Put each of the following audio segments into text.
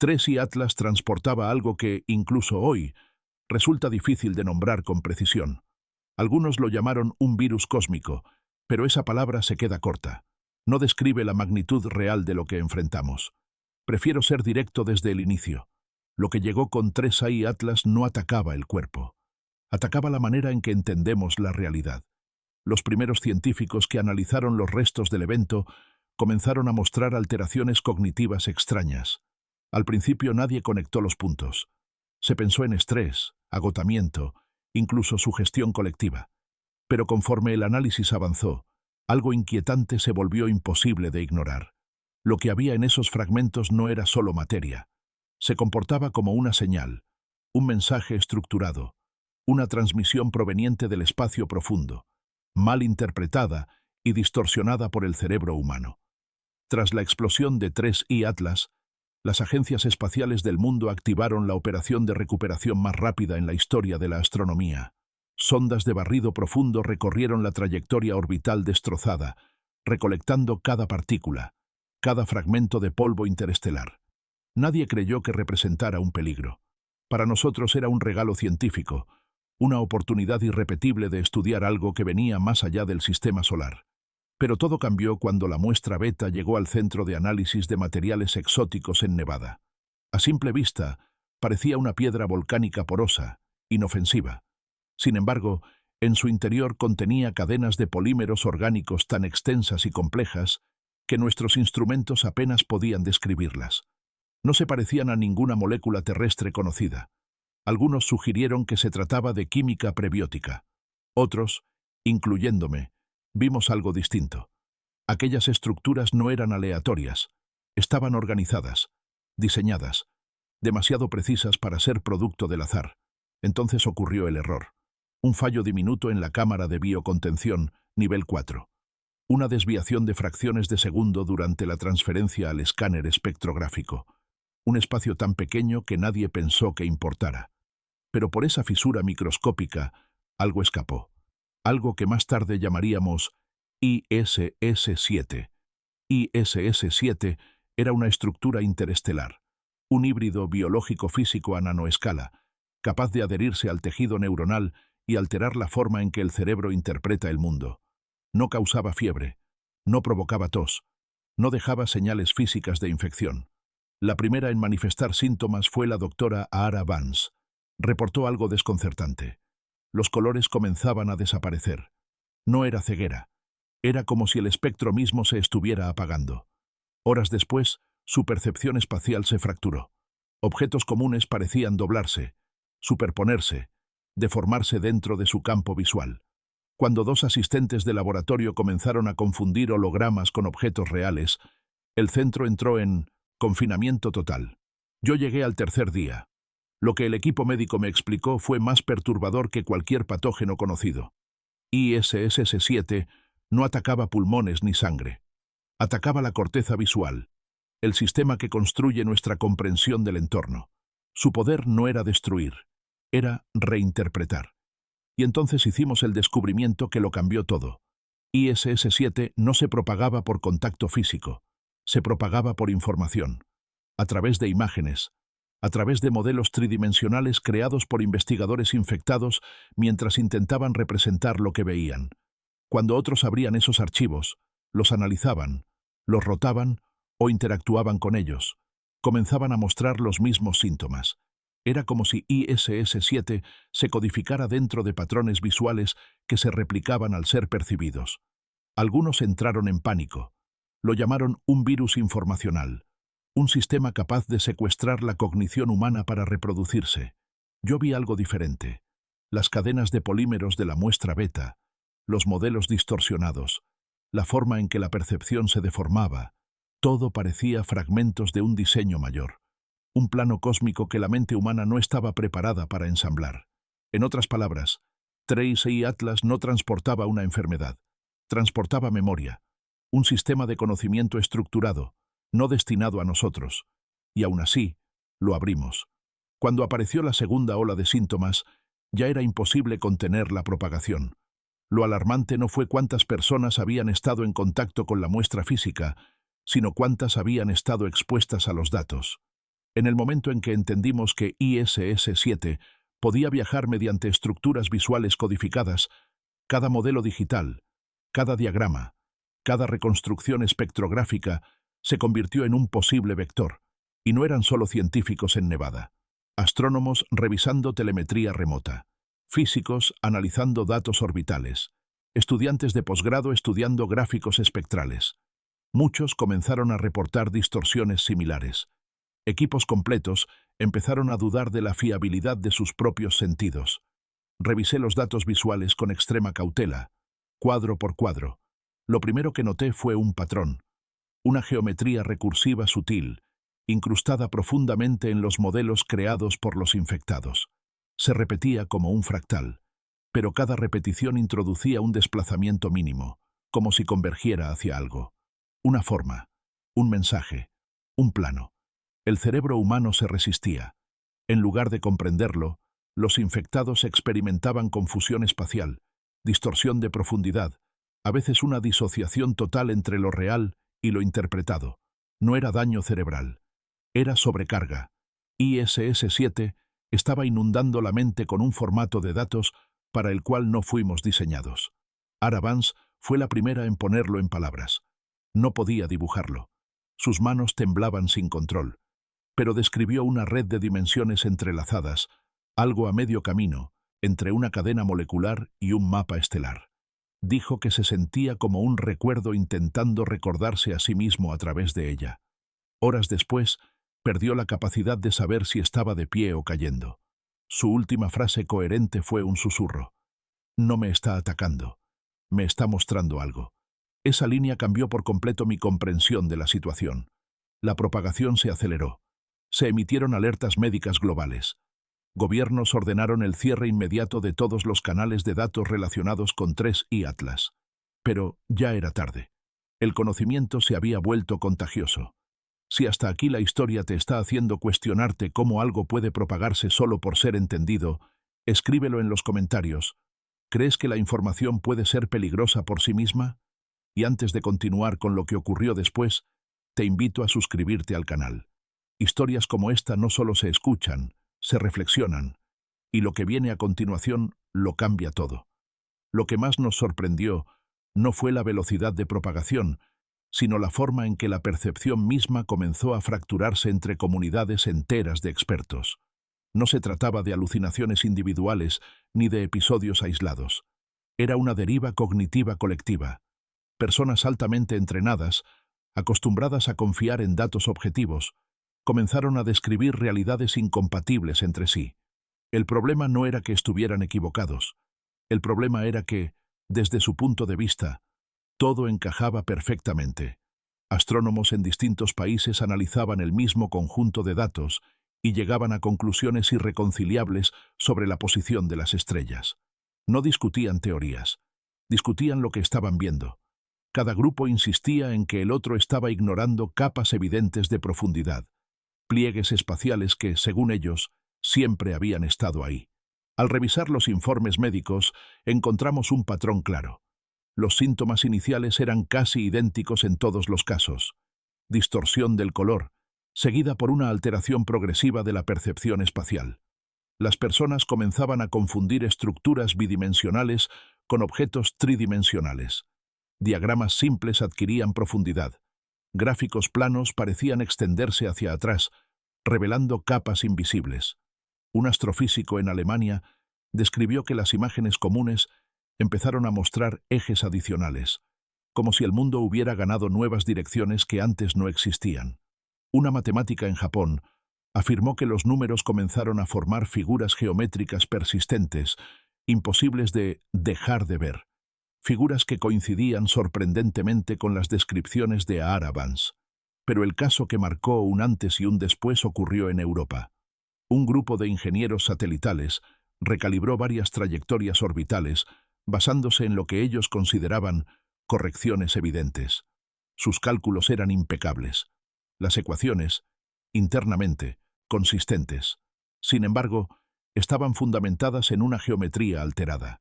3 y Atlas transportaba algo que, incluso hoy, resulta difícil de nombrar con precisión. Algunos lo llamaron un virus cósmico, pero esa palabra se queda corta. No describe la magnitud real de lo que enfrentamos. Prefiero ser directo desde el inicio. Lo que llegó con 3 y Atlas no atacaba el cuerpo. Atacaba la manera en que entendemos la realidad. Los primeros científicos que analizaron los restos del evento comenzaron a mostrar alteraciones cognitivas extrañas. Al principio nadie conectó los puntos. Se pensó en estrés, agotamiento, incluso sugestión colectiva. Pero conforme el análisis avanzó, algo inquietante se volvió imposible de ignorar. Lo que había en esos fragmentos no era solo materia. Se comportaba como una señal, un mensaje estructurado, una transmisión proveniente del espacio profundo, mal interpretada y distorsionada por el cerebro humano. Tras la explosión de 3 y Atlas, las agencias espaciales del mundo activaron la operación de recuperación más rápida en la historia de la astronomía. Sondas de barrido profundo recorrieron la trayectoria orbital destrozada, recolectando cada partícula, cada fragmento de polvo interestelar. Nadie creyó que representara un peligro. Para nosotros era un regalo científico, una oportunidad irrepetible de estudiar algo que venía más allá del sistema solar. Pero todo cambió cuando la muestra beta llegó al centro de análisis de materiales exóticos en Nevada. A simple vista, parecía una piedra volcánica porosa, inofensiva. Sin embargo, en su interior contenía cadenas de polímeros orgánicos tan extensas y complejas que nuestros instrumentos apenas podían describirlas. No se parecían a ninguna molécula terrestre conocida. Algunos sugirieron que se trataba de química prebiótica. Otros, incluyéndome, vimos algo distinto. Aquellas estructuras no eran aleatorias, estaban organizadas, diseñadas, demasiado precisas para ser producto del azar. Entonces ocurrió el error. Un fallo diminuto en la cámara de biocontención, nivel 4. Una desviación de fracciones de segundo durante la transferencia al escáner espectrográfico. Un espacio tan pequeño que nadie pensó que importara. Pero por esa fisura microscópica, algo escapó. Algo que más tarde llamaríamos ISS-7. ISS-7 era una estructura interestelar, un híbrido biológico-físico a nanoescala, capaz de adherirse al tejido neuronal y alterar la forma en que el cerebro interpreta el mundo. No causaba fiebre, no provocaba tos, no dejaba señales físicas de infección. La primera en manifestar síntomas fue la doctora Ara Vance. Reportó algo desconcertante. Los colores comenzaban a desaparecer. No era ceguera. Era como si el espectro mismo se estuviera apagando. Horas después, su percepción espacial se fracturó. Objetos comunes parecían doblarse, superponerse, deformarse dentro de su campo visual. Cuando 2 asistentes de laboratorio comenzaron a confundir hologramas con objetos reales, el centro entró en confinamiento total. Yo llegué al tercer día. Lo que el equipo médico me explicó fue más perturbador que cualquier patógeno conocido. ISS-7 no atacaba pulmones ni sangre. Atacaba la corteza visual, el sistema que construye nuestra comprensión del entorno. Su poder no era destruir, era reinterpretar. Y entonces hicimos el descubrimiento que lo cambió todo. ISS-7 no se propagaba por contacto físico, se propagaba por información, a través de imágenes, a través de modelos tridimensionales creados por investigadores infectados mientras intentaban representar lo que veían. Cuando otros abrían esos archivos, los analizaban, los rotaban o interactuaban con ellos, comenzaban a mostrar los mismos síntomas. Era como si ISS-7 se codificara dentro de patrones visuales que se replicaban al ser percibidos. Algunos entraron en pánico. Lo llamaron un virus informacional, un sistema capaz de secuestrar la cognición humana para reproducirse. Yo vi algo diferente. Las cadenas de polímeros de la muestra beta, los modelos distorsionados, la forma en que la percepción se deformaba, todo parecía fragmentos de un diseño mayor. Un plano cósmico que la mente humana no estaba preparada para ensamblar. En otras palabras, 3 y Atlas no transportaba una enfermedad, transportaba memoria, un sistema de conocimiento estructurado, no destinado a nosotros. Y aún así, lo abrimos. Cuando apareció la segunda ola de síntomas, ya era imposible contener la propagación. Lo alarmante no fue cuántas personas habían estado en contacto con la muestra física, sino cuántas habían estado expuestas a los datos. En el momento en que entendimos que ISS-7 podía viajar mediante estructuras visuales codificadas, cada modelo digital, cada diagrama, cada reconstrucción espectrográfica se convirtió en un posible vector, y no eran solo científicos en Nevada. Astrónomos revisando telemetría remota, físicos analizando datos orbitales, estudiantes de posgrado estudiando gráficos espectrales. Muchos comenzaron a reportar distorsiones similares. Equipos completos empezaron a dudar de la fiabilidad de sus propios sentidos. Revisé los datos visuales con extrema cautela, cuadro por cuadro. Lo primero que noté fue un patrón, una geometría recursiva sutil, incrustada profundamente en los modelos creados por los infectados. Se repetía como un fractal, pero cada repetición introducía un desplazamiento mínimo, como si convergiera hacia algo. Una forma, un mensaje, un plano. El cerebro humano se resistía. En lugar de comprenderlo, los infectados experimentaban confusión espacial, distorsión de profundidad, a veces una disociación total entre lo real y lo interpretado. No era daño cerebral, era sobrecarga. ISS-7 estaba inundando la mente con un formato de datos para el cual no fuimos diseñados. Ara Vance fue la primera en ponerlo en palabras. No podía dibujarlo. Sus manos temblaban sin control. Pero describió una red de dimensiones entrelazadas, algo a medio camino, entre una cadena molecular y un mapa estelar. Dijo que se sentía como un recuerdo intentando recordarse a sí mismo a través de ella. Horas después, perdió la capacidad de saber si estaba de pie o cayendo. Su última frase coherente fue un susurro. No me está atacando. Me está mostrando algo. Esa línea cambió por completo mi comprensión de la situación. La propagación se aceleró. Se emitieron alertas médicas globales. Gobiernos ordenaron el cierre inmediato de todos los canales de datos relacionados con 3i Atlas. Pero ya era tarde. El conocimiento se había vuelto contagioso. Si hasta aquí la historia te está haciendo cuestionarte cómo algo puede propagarse solo por ser entendido, escríbelo en los comentarios. ¿Crees que la información puede ser peligrosa por sí misma? Y antes de continuar con lo que ocurrió después, te invito a suscribirte al canal. Historias como esta no solo se escuchan, se reflexionan, y lo que viene a continuación lo cambia todo. Lo que más nos sorprendió no fue la velocidad de propagación, sino la forma en que la percepción misma comenzó a fracturarse entre comunidades enteras de expertos. No se trataba de alucinaciones individuales ni de episodios aislados. Era una deriva cognitiva colectiva. Personas altamente entrenadas, acostumbradas a confiar en datos objetivos, comenzaron a describir realidades incompatibles entre sí. El problema no era que estuvieran equivocados. El problema era que, desde su punto de vista, todo encajaba perfectamente. Astrónomos en distintos países analizaban el mismo conjunto de datos y llegaban a conclusiones irreconciliables sobre la posición de las estrellas. No discutían teorías, discutían lo que estaban viendo. Cada grupo insistía en que el otro estaba ignorando capas evidentes de profundidad, pliegues espaciales que, según ellos, siempre habían estado ahí. Al revisar los informes médicos, encontramos un patrón claro. Los síntomas iniciales eran casi idénticos en todos los casos. Distorsión del color, seguida por una alteración progresiva de la percepción espacial. Las personas comenzaban a confundir estructuras bidimensionales con objetos tridimensionales. Diagramas simples adquirían profundidad. Gráficos planos parecían extenderse hacia atrás, revelando capas invisibles. Un astrofísico en Alemania describió que las imágenes comunes empezaron a mostrar ejes adicionales, como si el mundo hubiera ganado nuevas direcciones que antes no existían. Una matemática en Japón afirmó que los números comenzaron a formar figuras geométricas persistentes, imposibles de dejar de ver, figuras que coincidían sorprendentemente con las descripciones de Ara Vance. Pero el caso que marcó un antes y un después ocurrió en Europa. Un grupo de ingenieros satelitales recalibró varias trayectorias orbitales basándose en lo que ellos consideraban correcciones evidentes. Sus cálculos eran impecables. Las ecuaciones, internamente, consistentes. Sin embargo, estaban fundamentadas en una geometría alterada.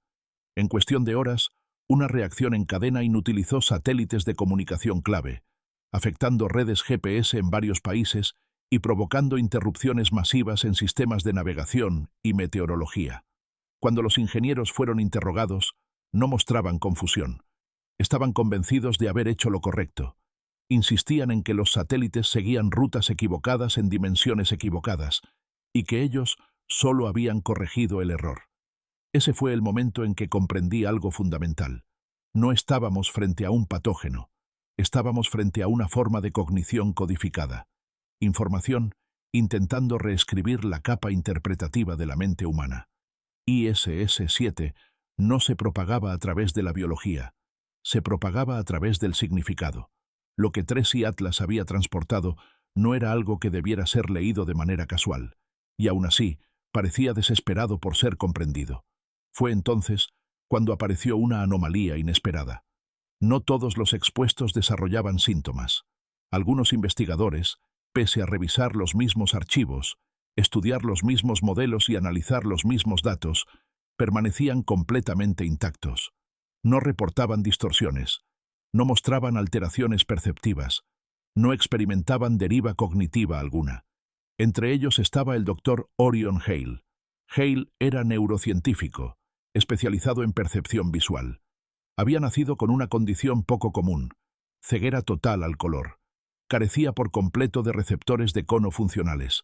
En cuestión de horas, una reacción en cadena inutilizó satélites de comunicación clave, afectando redes GPS en varios países y provocando interrupciones masivas en sistemas de navegación y meteorología. Cuando los ingenieros fueron interrogados, no mostraban confusión. Estaban convencidos de haber hecho lo correcto. Insistían en que los satélites seguían rutas equivocadas en dimensiones equivocadas y que ellos solo habían corregido el error. Ese fue el momento en que comprendí algo fundamental. No estábamos frente a un patógeno. Estábamos frente a una forma de cognición codificada. Información intentando reescribir la capa interpretativa de la mente humana. ISS-7 no se propagaba a través de la biología, se propagaba a través del significado. Lo que Tracy Atlas había transportado no era algo que debiera ser leído de manera casual, y aún así parecía desesperado por ser comprendido. Fue entonces cuando apareció una anomalía inesperada. No todos los expuestos desarrollaban síntomas. Algunos investigadores, pese a revisar los mismos archivos, estudiar los mismos modelos y analizar los mismos datos, permanecían completamente intactos. No reportaban distorsiones, no mostraban alteraciones perceptivas, no experimentaban deriva cognitiva alguna. Entre ellos estaba el doctor Orion Hale. Hale era neurocientífico, especializado en percepción visual. Había nacido con una condición poco común, ceguera total al color. Carecía por completo de receptores de cono funcionales.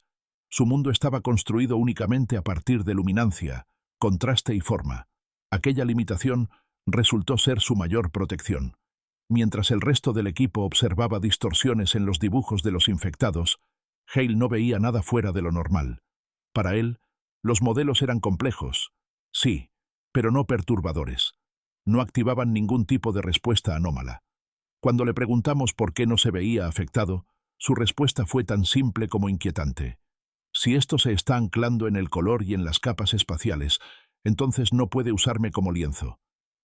Su mundo estaba construido únicamente a partir de luminancia, contraste y forma. Aquella limitación resultó ser su mayor protección. Mientras el resto del equipo observaba distorsiones en los dibujos de los infectados, Hale no veía nada fuera de lo normal. Para él, los modelos eran complejos, sí, pero no perturbadores. No activaban ningún tipo de respuesta anómala. Cuando le preguntamos por qué no se veía afectado, su respuesta fue tan simple como inquietante. Si esto se está anclando en el color y en las capas espaciales, entonces no puede usarme como lienzo.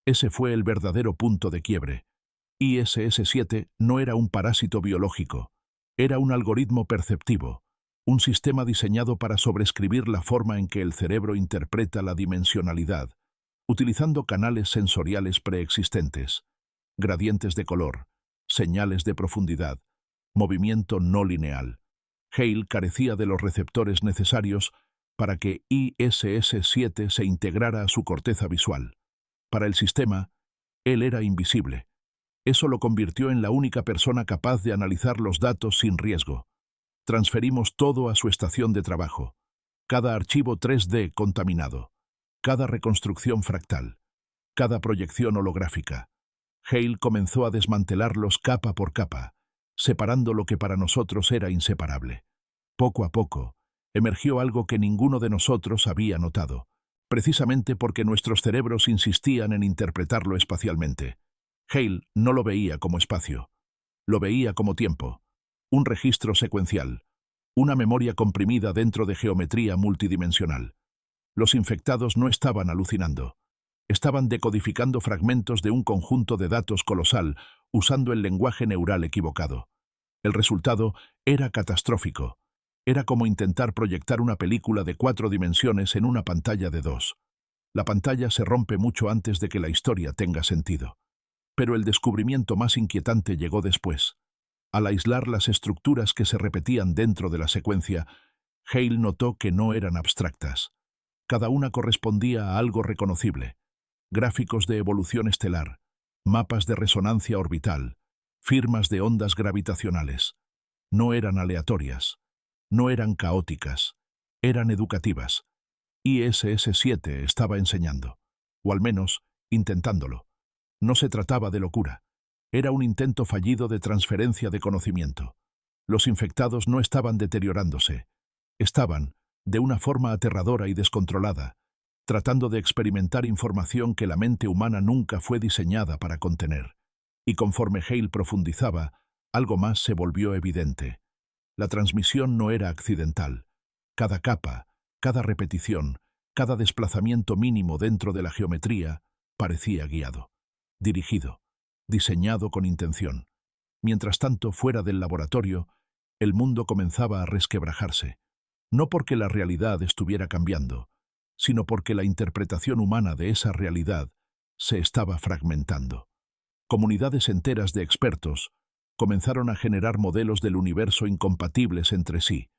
Ese fue el verdadero punto de quiebre. ISS-7 no era un parásito biológico, era un algoritmo perceptivo, un sistema diseñado para sobreescribir la forma en que el cerebro interpreta la dimensionalidad, utilizando canales sensoriales preexistentes, gradientes de color, señales de profundidad, movimiento no lineal. Hale carecía de los receptores necesarios para que ISS-7 se integrara a su corteza visual. Para el sistema, él era invisible. Eso lo convirtió en la única persona capaz de analizar los datos sin riesgo. Transferimos todo a su estación de trabajo. Cada archivo 3D contaminado. Cada reconstrucción fractal. Cada proyección holográfica. Hale comenzó a desmantelarlos capa por capa, separando lo que para nosotros era inseparable. Poco a poco, emergió algo que ninguno de nosotros había notado, precisamente porque nuestros cerebros insistían en interpretarlo espacialmente. Hale no lo veía como espacio, lo veía como tiempo, un registro secuencial, una memoria comprimida dentro de geometría multidimensional. Los infectados no estaban alucinando. Estaban decodificando fragmentos de un conjunto de datos colosal usando el lenguaje neural equivocado. El resultado era catastrófico. Era como intentar proyectar una película de 4 dimensiones en una pantalla de 2. La pantalla se rompe mucho antes de que la historia tenga sentido. Pero el descubrimiento más inquietante llegó después. Al aislar las estructuras que se repetían dentro de la secuencia, Hale notó que no eran abstractas. Cada una correspondía a algo reconocible. Gráficos de evolución estelar, mapas de resonancia orbital, firmas de ondas gravitacionales. No eran aleatorias, no eran caóticas, eran educativas. ISS-7 estaba enseñando, o al menos intentándolo. No se trataba de locura, era un intento fallido de transferencia de conocimiento. Los infectados no estaban deteriorándose, estaban, de una forma aterradora y descontrolada, tratando de experimentar información que la mente humana nunca fue diseñada para contener. Y conforme Hale profundizaba, algo más se volvió evidente. La transmisión no era accidental. Cada capa, cada repetición, cada desplazamiento mínimo dentro de la geometría parecía guiado, dirigido, diseñado con intención. Mientras tanto, fuera del laboratorio, el mundo comenzaba a resquebrajarse. No porque la realidad estuviera cambiando, sino porque la interpretación humana de esa realidad se estaba fragmentando. Comunidades enteras de expertos, comenzaron a generar modelos del universo incompatibles entre sí,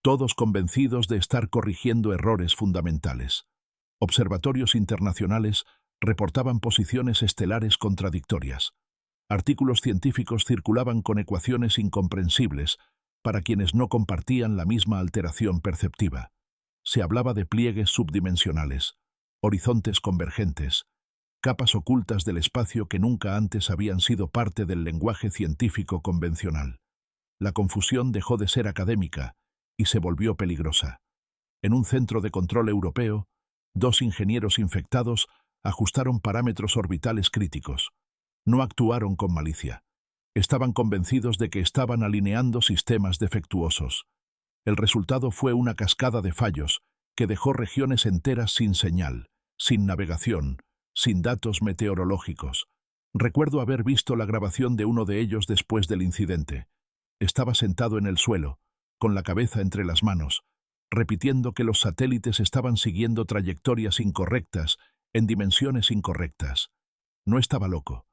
todos convencidos de estar corrigiendo errores fundamentales. Observatorios internacionales reportaban posiciones estelares contradictorias. Artículos científicos circulaban con ecuaciones incomprensibles para quienes no compartían la misma alteración perceptiva. Se hablaba de pliegues subdimensionales, horizontes convergentes, capas ocultas del espacio que nunca antes habían sido parte del lenguaje científico convencional. La confusión dejó de ser académica y se volvió peligrosa. En un centro de control europeo, 2 ingenieros infectados ajustaron parámetros orbitales críticos. No actuaron con malicia. Estaban convencidos de que estaban alineando sistemas defectuosos. El resultado fue una cascada de fallos que dejó regiones enteras sin señal, sin navegación, sin datos meteorológicos. Recuerdo haber visto la grabación de uno de ellos después del incidente. Estaba sentado en el suelo, con la cabeza entre las manos, repitiendo que los satélites estaban siguiendo trayectorias incorrectas en dimensiones incorrectas. No estaba loco.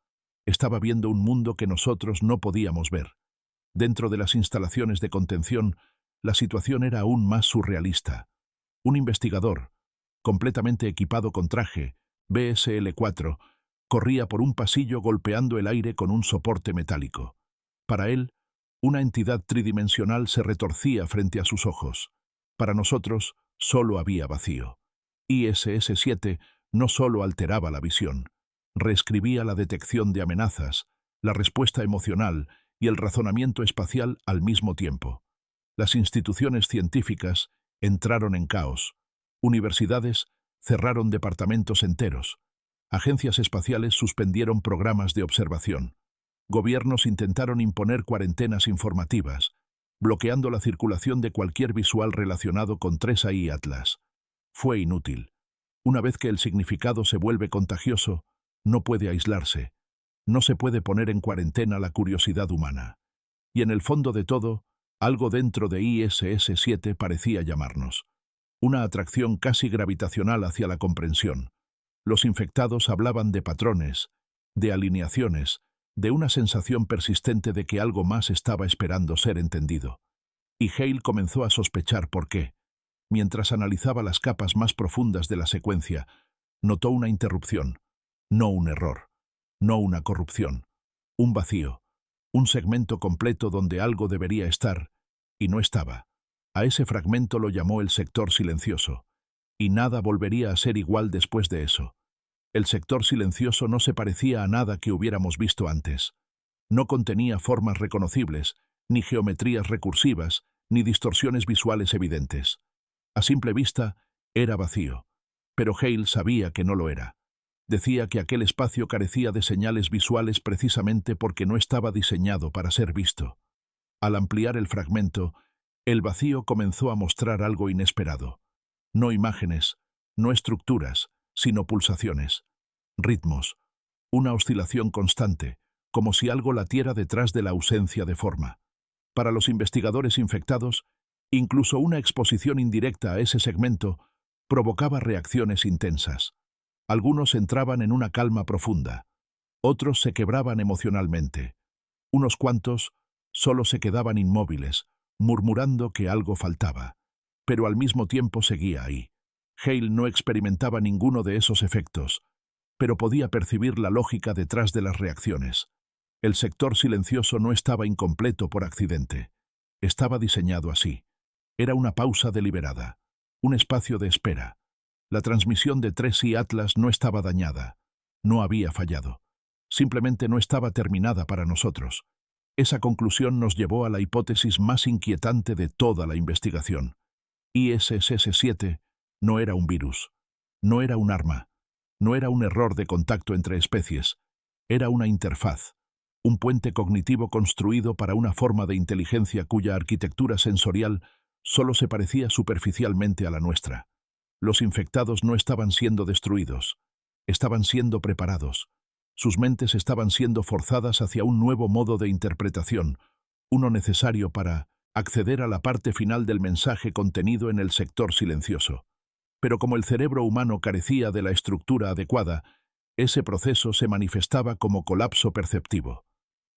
Estaba viendo un mundo que nosotros no podíamos ver. Dentro de las instalaciones de contención, la situación era aún más surrealista. Un investigador, completamente equipado con traje, BSL-4, corría por un pasillo golpeando el aire con un soporte metálico. Para él, una entidad tridimensional se retorcía frente a sus ojos. Para nosotros, solo había vacío. ISS-7 no solo alteraba la visión, reescribía la detección de amenazas, la respuesta emocional y el razonamiento espacial al mismo tiempo. Las instituciones científicas entraron en caos. Universidades cerraron departamentos enteros. Agencias espaciales suspendieron programas de observación. Gobiernos intentaron imponer cuarentenas informativas, bloqueando la circulación de cualquier visual relacionado con 3AI Atlas. Fue inútil. Una vez que el significado se vuelve contagioso, no puede aislarse. No se puede poner en cuarentena la curiosidad humana. Y en el fondo de todo, algo dentro de ISS-7 parecía llamarnos. Una atracción casi gravitacional hacia la comprensión. Los infectados hablaban de patrones, de alineaciones, de una sensación persistente de que algo más estaba esperando ser entendido. Y Hale comenzó a sospechar por qué. Mientras analizaba las capas más profundas de la secuencia, notó una interrupción, no un error, no una corrupción, un vacío, un segmento completo donde algo debería estar, y no estaba. A ese fragmento lo llamó el sector silencioso, y nada volvería a ser igual después de eso. El sector silencioso no se parecía a nada que hubiéramos visto antes. No contenía formas reconocibles, ni geometrías recursivas, ni distorsiones visuales evidentes. A simple vista, era vacío, pero Hale sabía que no lo era. Decía que aquel espacio carecía de señales visuales precisamente porque no estaba diseñado para ser visto. Al ampliar el fragmento, el vacío comenzó a mostrar algo inesperado. No imágenes, no estructuras, sino pulsaciones, ritmos, una oscilación constante, como si algo latiera detrás de la ausencia de forma. Para los investigadores infectados, incluso una exposición indirecta a ese segmento provocaba reacciones intensas. Algunos entraban en una calma profunda, otros se quebraban emocionalmente. Unos cuantos solo se quedaban inmóviles, murmurando que algo faltaba, pero al mismo tiempo seguía ahí. Hale no experimentaba ninguno de esos efectos, pero podía percibir la lógica detrás de las reacciones. El sector silencioso no estaba incompleto por accidente. Estaba diseñado así. Era una pausa deliberada, un espacio de espera. La transmisión de 3I Atlas no estaba dañada, no había fallado. Simplemente no estaba terminada para nosotros. Esa conclusión nos llevó a la hipótesis más inquietante de toda la investigación. ISS-7 no era un virus, no era un arma, no era un error de contacto entre especies, era una interfaz, un puente cognitivo construido para una forma de inteligencia cuya arquitectura sensorial solo se parecía superficialmente a la nuestra. Los infectados no estaban siendo destruidos, estaban siendo preparados. Sus mentes estaban siendo forzadas hacia un nuevo modo de interpretación, uno necesario para acceder a la parte final del mensaje contenido en el sector silencioso. Pero como el cerebro humano carecía de la estructura adecuada, ese proceso se manifestaba como colapso perceptivo.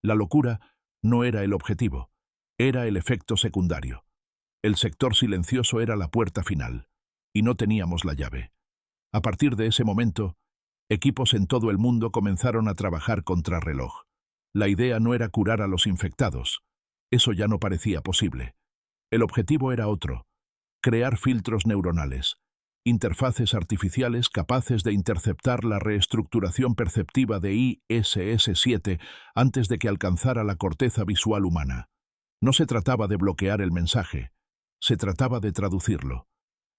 La locura No era el objetivo, era el efecto secundario. El sector silencioso era la puerta final, y no teníamos la llave. A partir de ese momento, equipos en todo el mundo comenzaron a trabajar contrarreloj. La idea no era curar a los infectados. Eso ya no parecía posible. El objetivo era otro: crear filtros neuronales, interfaces artificiales capaces de interceptar la reestructuración perceptiva de ISS-7 antes de que alcanzara la corteza visual humana. No se trataba de bloquear el mensaje, se trataba de traducirlo.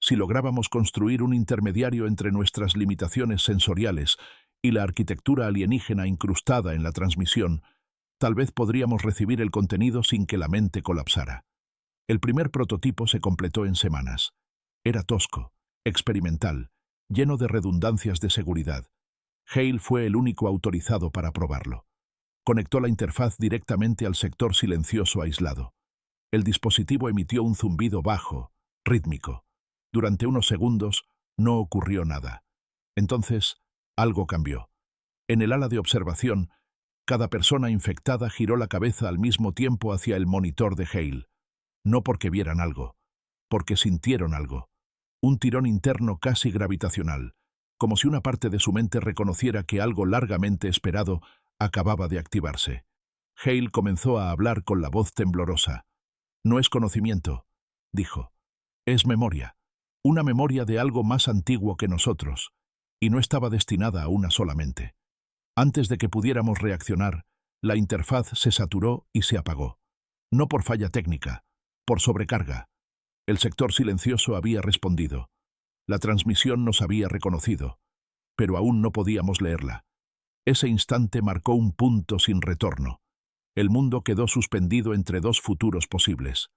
Si lográbamos construir un intermediario entre nuestras limitaciones sensoriales y la arquitectura alienígena incrustada en la transmisión, tal vez podríamos recibir el contenido sin que la mente colapsara. El primer prototipo se completó en semanas. Era tosco, experimental, lleno de redundancias de seguridad. Hale fue el único autorizado para probarlo. Conectó la interfaz directamente al sector silencioso aislado. El dispositivo emitió un zumbido bajo, rítmico. Durante unos segundos no ocurrió nada. Entonces, algo cambió. En el ala de observación, cada persona infectada giró la cabeza al mismo tiempo hacia el monitor de Hale. No porque vieran algo, porque sintieron algo. Un tirón interno casi gravitacional, como si una parte de su mente reconociera que algo largamente esperado acababa de activarse. Hale comenzó a hablar con la voz temblorosa. «No es conocimiento», dijo. «Es memoria. Una memoria de algo más antiguo que nosotros, y no estaba destinada a una sola mente». Antes de que pudiéramos reaccionar, la interfaz se saturó y se apagó. No por falla técnica, por sobrecarga. El sector silencioso había respondido. La transmisión nos había reconocido, pero aún no podíamos leerla. Ese instante marcó un punto sin retorno. El mundo quedó suspendido entre dos futuros posibles.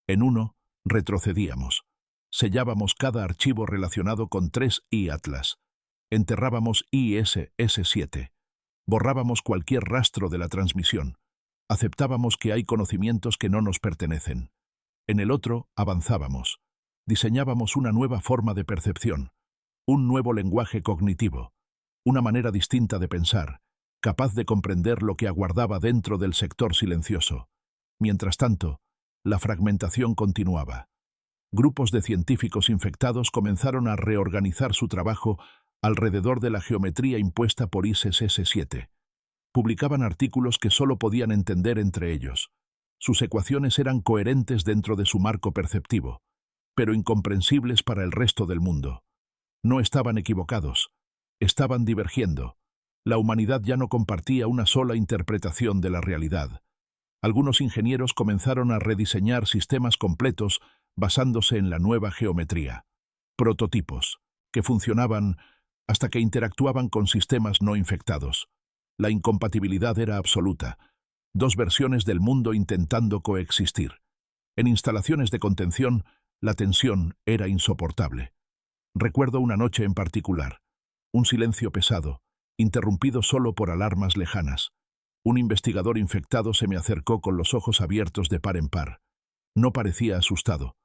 En uno, retrocedíamos. Sellábamos cada archivo relacionado con 3i Atlas. Enterrábamos ISS-7. Borrábamos cualquier rastro de la transmisión. Aceptábamos que hay conocimientos que no nos pertenecen. En el otro, avanzábamos. Diseñábamos una nueva forma de percepción, un nuevo lenguaje cognitivo, una manera distinta de pensar, capaz de comprender lo que aguardaba dentro del sector silencioso. Mientras tanto, la fragmentación continuaba. Grupos de científicos infectados comenzaron a reorganizar su trabajo alrededor de la geometría impuesta por ISS-7. Publicaban artículos que solo podían entender entre ellos. Sus ecuaciones eran coherentes dentro de su marco perceptivo, pero incomprensibles para el resto del mundo. No estaban equivocados, estaban divergiendo. La humanidad ya no compartía una sola interpretación de la realidad. Algunos ingenieros comenzaron a rediseñar sistemas completos basándose en la nueva geometría. Prototipos, que funcionaban hasta que interactuaban con sistemas no infectados. La incompatibilidad era absoluta. Dos versiones del mundo intentando coexistir. En instalaciones de contención, la tensión era insoportable. Recuerdo una noche en particular. Un silencio pesado, interrumpido solo por alarmas lejanas. Un investigador infectado se me acercó con los ojos abiertos de par en par. No parecía asustado,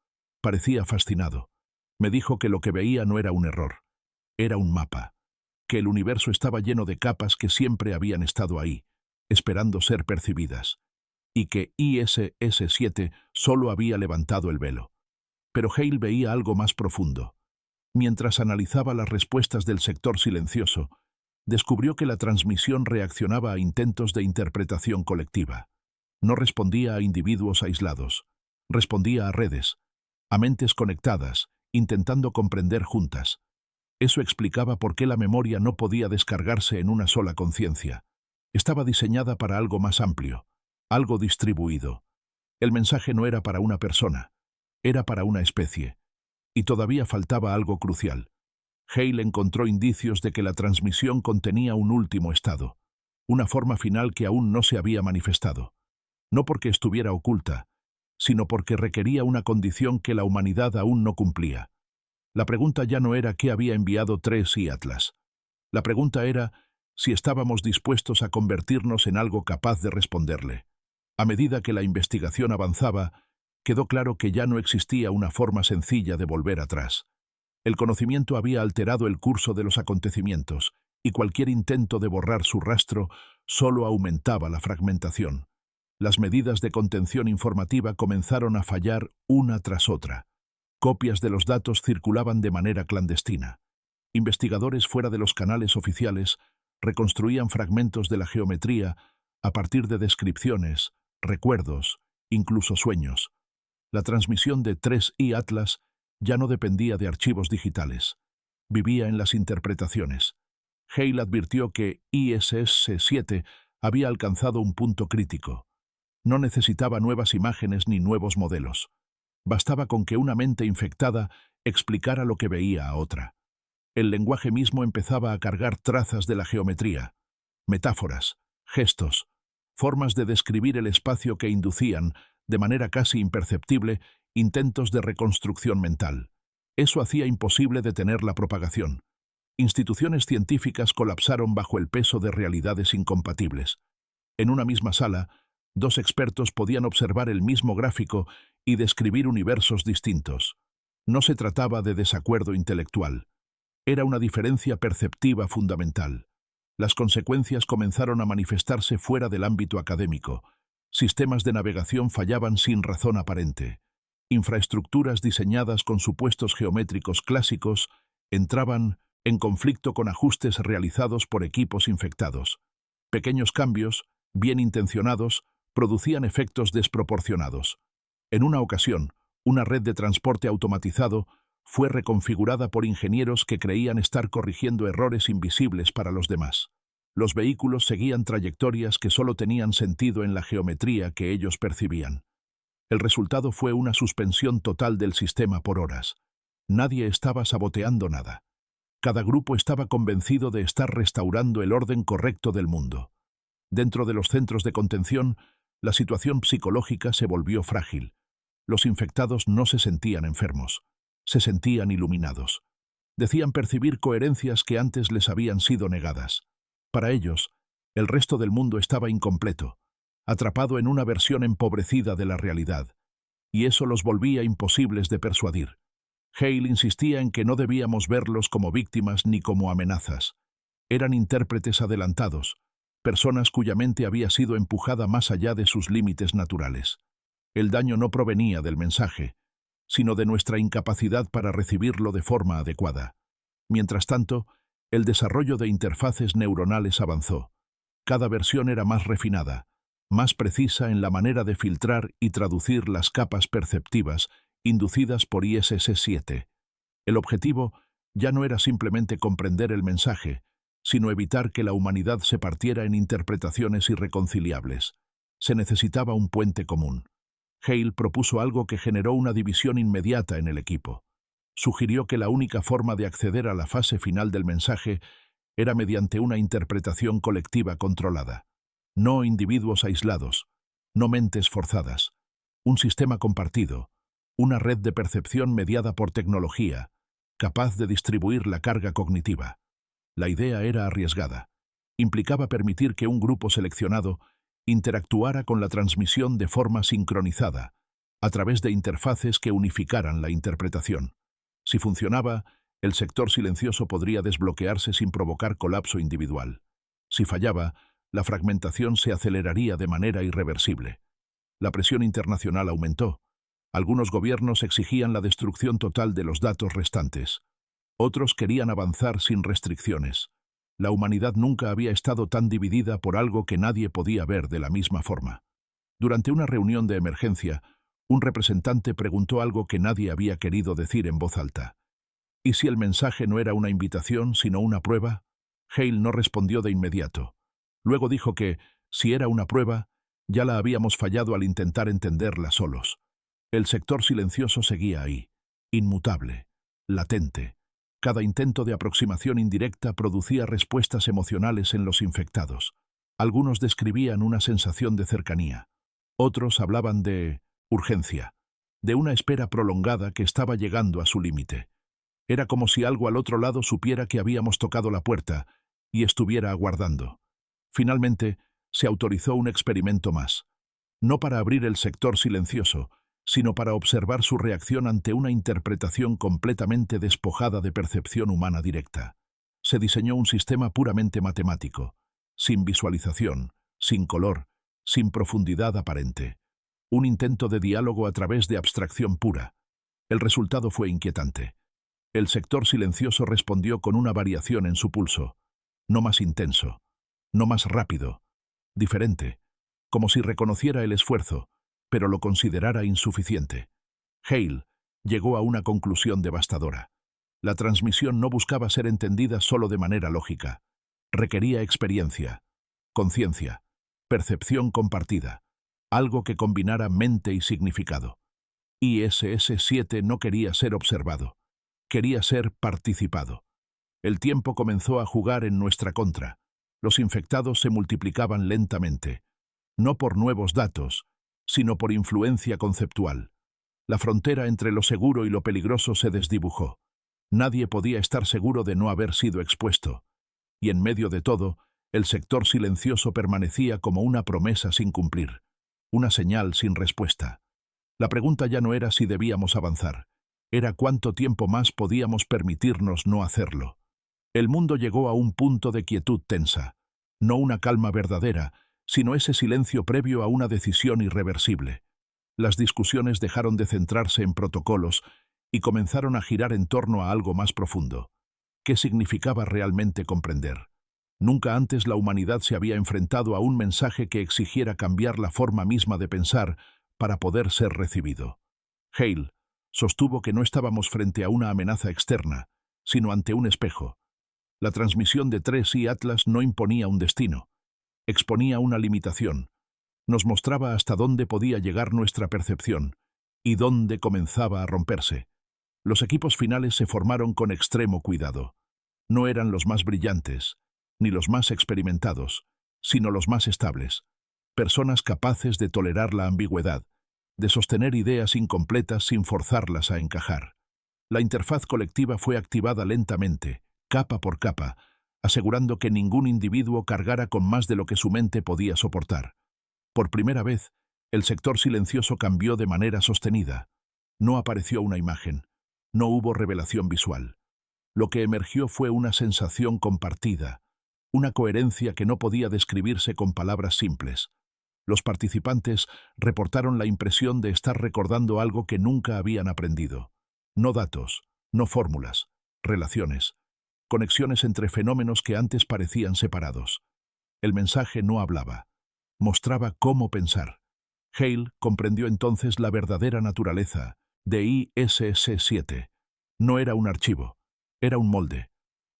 parecía fascinado. Me dijo que lo que veía no era un error, era un mapa, que el universo estaba lleno de capas que siempre habían estado ahí, esperando ser percibidas, y que ISS-7 solo había levantado el velo. Pero Hale veía algo más profundo. Mientras analizaba las respuestas del sector silencioso, descubrió que la transmisión reaccionaba a intentos de interpretación colectiva. No respondía a individuos aislados, respondía a redes, a mentes conectadas, intentando comprender juntas. Eso explicaba por qué la memoria no podía descargarse en una sola conciencia. Estaba diseñada para algo más amplio, algo distribuido. El mensaje no era para una persona, era para una especie. Y todavía faltaba algo crucial. Hale encontró indicios de que la transmisión contenía un último estado, una forma final que aún no se había manifestado. No porque estuviera oculta, sino porque requería una condición que la humanidad aún no cumplía. La pregunta ya no era qué había enviado 3i Atlas. La pregunta era si estábamos dispuestos a convertirnos en algo capaz de responderle. A medida que la investigación avanzaba, quedó claro que ya no existía una forma sencilla de volver atrás. El conocimiento había alterado el curso de los acontecimientos, y cualquier intento de borrar su rastro solo aumentaba la fragmentación. Las medidas de contención informativa comenzaron a fallar una tras otra. Copias de los datos circulaban de manera clandestina. Investigadores fuera de los canales oficiales reconstruían fragmentos de la geometría a partir de descripciones, recuerdos, incluso sueños. La transmisión de 3i Atlas ya no dependía de archivos digitales. Vivía en las interpretaciones. Hale advirtió que ISS-7 había alcanzado un punto crítico. No necesitaba nuevas imágenes ni nuevos modelos. Bastaba con que una mente infectada explicara lo que veía a otra. El lenguaje mismo empezaba a cargar trazas de la geometría, metáforas, gestos, formas de describir el espacio que inducían, de manera casi imperceptible, intentos de reconstrucción mental. Eso hacía imposible detener la propagación. Instituciones científicas colapsaron bajo el peso de realidades incompatibles. En una misma sala, dos expertos podían observar el mismo gráfico y describir universos distintos. No se trataba de desacuerdo intelectual. Era una diferencia perceptiva fundamental. Las consecuencias comenzaron a manifestarse fuera del ámbito académico. Sistemas de navegación fallaban sin razón aparente. Infraestructuras diseñadas con supuestos geométricos clásicos entraban en conflicto con ajustes realizados por equipos infectados. Pequeños cambios, bien intencionados, producían efectos desproporcionados. En una ocasión, una red de transporte automatizado fue reconfigurada por ingenieros que creían estar corrigiendo errores invisibles para los demás. Los vehículos seguían trayectorias que solo tenían sentido en la geometría que ellos percibían. El resultado fue una suspensión total del sistema por horas. Nadie estaba saboteando nada. Cada grupo estaba convencido de estar restaurando el orden correcto del mundo. Dentro de los centros de contención, la situación psicológica se volvió frágil. Los infectados no se sentían enfermos. Se sentían iluminados. Decían percibir coherencias que antes les habían sido negadas. Para ellos, el resto del mundo estaba incompleto, atrapado en una versión empobrecida de la realidad, y eso los volvía imposibles de persuadir. Hale insistía en que no debíamos verlos como víctimas ni como amenazas. Eran intérpretes adelantados, personas cuya mente había sido empujada más allá de sus límites naturales. El daño no provenía del mensaje, sino de nuestra incapacidad para recibirlo de forma adecuada. Mientras tanto, el desarrollo de interfaces neuronales avanzó. Cada versión era más refinada, más precisa en la manera de filtrar y traducir las capas perceptivas inducidas por ISS-7. El objetivo ya no era simplemente comprender el mensaje, sino evitar que la humanidad se partiera en interpretaciones irreconciliables. Se necesitaba un puente común. Hale propuso algo que generó una división inmediata en el equipo. Sugirió que la única forma de acceder a la fase final del mensaje era mediante una interpretación colectiva controlada. No individuos aislados, no mentes forzadas. Un sistema compartido, una red de percepción mediada por tecnología, capaz de distribuir la carga cognitiva. La idea era arriesgada. Implicaba permitir que un grupo seleccionado interactuara con la transmisión de forma sincronizada, a través de interfaces que unificaran la interpretación. Si funcionaba, el sector silencioso podría desbloquearse sin provocar colapso individual. Si fallaba, la fragmentación se aceleraría de manera irreversible. La presión internacional aumentó. Algunos gobiernos exigían la destrucción total de los datos restantes. Otros querían avanzar sin restricciones. La humanidad nunca había estado tan dividida por algo que nadie podía ver de la misma forma. Durante una reunión de emergencia, un representante preguntó algo que nadie había querido decir en voz alta. ¿Y si el mensaje no era una invitación, sino una prueba? Hale no respondió de inmediato. Luego dijo que, si era una prueba, ya la habíamos fallado al intentar entenderla solos. El sector silencioso seguía ahí, inmutable, latente. Cada intento de aproximación indirecta producía respuestas emocionales en los infectados. Algunos describían una sensación de cercanía. Otros hablaban de urgencia, de una espera prolongada que estaba llegando a su límite. Era como si algo al otro lado supiera que habíamos tocado la puerta y estuviera aguardando. Finalmente, se autorizó un experimento más. No para abrir el sector silencioso, sino para observar su reacción ante una interpretación completamente despojada de percepción humana directa. Se diseñó un sistema puramente matemático, sin visualización, sin color, sin profundidad aparente. Un intento de diálogo a través de abstracción pura. El resultado fue inquietante. El sector silencioso respondió con una variación en su pulso. No más intenso, no más rápido, diferente, como si reconociera el esfuerzo, pero lo considerara insuficiente. Hale llegó a una conclusión devastadora. La transmisión no buscaba ser entendida solo de manera lógica. Requería experiencia, conciencia, percepción compartida, algo que combinara mente y significado. ISS-7 no quería ser observado, quería ser participado. El tiempo comenzó a jugar en nuestra contra. Los infectados se multiplicaban lentamente, no por nuevos datos, sino por influencia conceptual. La frontera entre lo seguro y lo peligroso se desdibujó. Nadie podía estar seguro de no haber sido expuesto. Y en medio de todo, el sector silencioso permanecía como una promesa sin cumplir, una señal sin respuesta. La pregunta ya no era si debíamos avanzar, era cuánto tiempo más podíamos permitirnos no hacerlo. El mundo llegó a un punto de quietud tensa, no una calma verdadera, sino ese silencio previo a una decisión irreversible. Las discusiones dejaron de centrarse en protocolos y comenzaron a girar en torno a algo más profundo. ¿Qué significaba realmente comprender? Nunca antes la humanidad se había enfrentado a un mensaje que exigiera cambiar la forma misma de pensar para poder ser recibido. Hale sostuvo que no estábamos frente a una amenaza externa, sino ante un espejo. La transmisión de 3i Atlas no imponía un destino, exponía una limitación, nos mostraba hasta dónde podía llegar nuestra percepción y dónde comenzaba a romperse. Los equipos finales se formaron con extremo cuidado. No eran los más brillantes, ni los más experimentados, sino los más estables. Personas capaces de tolerar la ambigüedad, de sostener ideas incompletas sin forzarlas a encajar. La interfaz colectiva fue activada lentamente, capa por capa, asegurando que ningún individuo cargara con más de lo que su mente podía soportar. Por primera vez, el sector silencioso cambió de manera sostenida. No apareció una imagen, no hubo revelación visual. Lo que emergió fue una sensación compartida, una coherencia que no podía describirse con palabras simples. Los participantes reportaron la impresión de estar recordando algo que nunca habían aprendido. No datos, no fórmulas, relaciones, conexiones entre fenómenos que antes parecían separados. El mensaje no hablaba, mostraba cómo pensar. Hale comprendió entonces la verdadera naturaleza de ISS-7. No era un archivo, era un molde,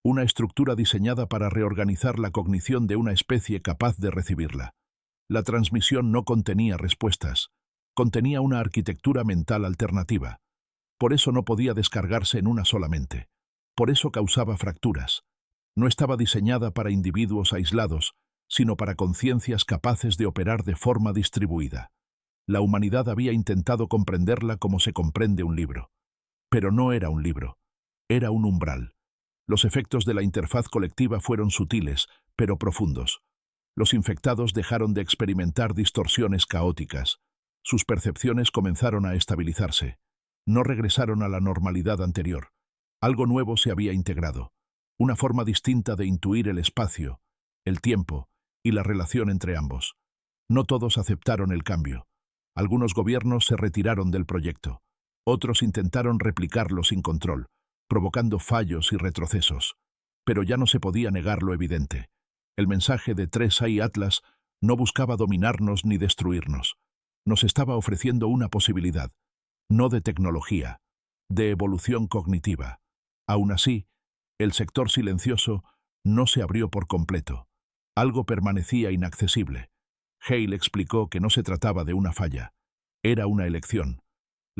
una estructura diseñada para reorganizar la cognición de una especie capaz de recibirla. La transmisión no contenía respuestas, contenía una arquitectura mental alternativa. Por eso no podía descargarse en una sola mente. Por eso causaba fracturas. No estaba diseñada para individuos aislados, sino para conciencias capaces de operar de forma distribuida. La humanidad había intentado comprenderla como se comprende un libro. Pero no era un libro, era un umbral. Los efectos de la interfaz colectiva fueron sutiles, pero profundos. Los infectados dejaron de experimentar distorsiones caóticas. Sus percepciones comenzaron a estabilizarse. No regresaron a la normalidad anterior. Algo nuevo se había integrado. Una forma distinta de intuir el espacio, el tiempo y la relación entre ambos. No todos aceptaron el cambio. Algunos gobiernos se retiraron del proyecto. Otros intentaron replicarlo sin control, provocando fallos y retrocesos. Pero ya no se podía negar lo evidente. El mensaje de 3i Atlas no buscaba dominarnos ni destruirnos. Nos estaba ofreciendo una posibilidad, no de tecnología, de evolución cognitiva. Aún así, el sector silencioso no se abrió por completo. Algo permanecía inaccesible. Hale explicó que no se trataba de una falla. Era una elección.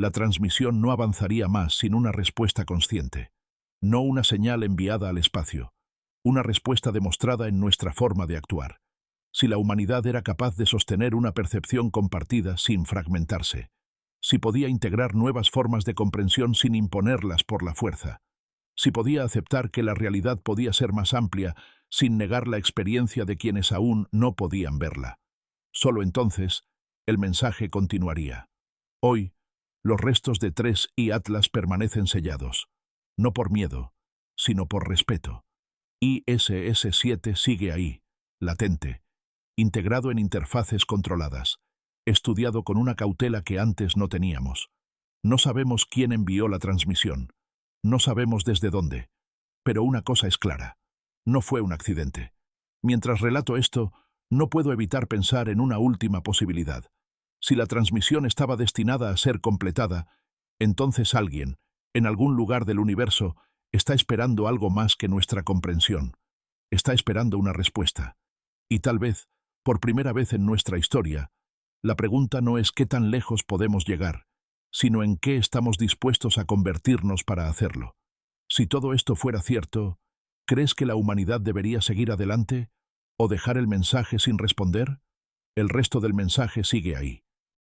La transmisión no avanzaría más sin una respuesta consciente. No una señal enviada al espacio. Una respuesta demostrada en nuestra forma de actuar. Si la humanidad era capaz de sostener una percepción compartida sin fragmentarse. Si podía integrar nuevas formas de comprensión sin imponerlas por la fuerza. Si podía aceptar que la realidad podía ser más amplia sin negar la experiencia de quienes aún no podían verla. Solo entonces, el mensaje continuaría. Hoy, los restos de 3i Atlas permanecen sellados, no por miedo, sino por respeto. ISS-7 sigue ahí, latente, integrado en interfaces controladas, estudiado con una cautela que antes no teníamos. No sabemos quién envió la transmisión, no sabemos desde dónde, pero una cosa es clara, no fue un accidente. Mientras relato esto, no puedo evitar pensar en una última posibilidad. Si la transmisión estaba destinada a ser completada, entonces alguien, en algún lugar del universo, está esperando algo más que nuestra comprensión. Está esperando una respuesta. Y tal vez, por primera vez en nuestra historia, la pregunta no es qué tan lejos podemos llegar, sino en qué estamos dispuestos a convertirnos para hacerlo. Si todo esto fuera cierto, ¿crees que la humanidad debería seguir adelante o dejar el mensaje sin responder? El resto del mensaje sigue ahí.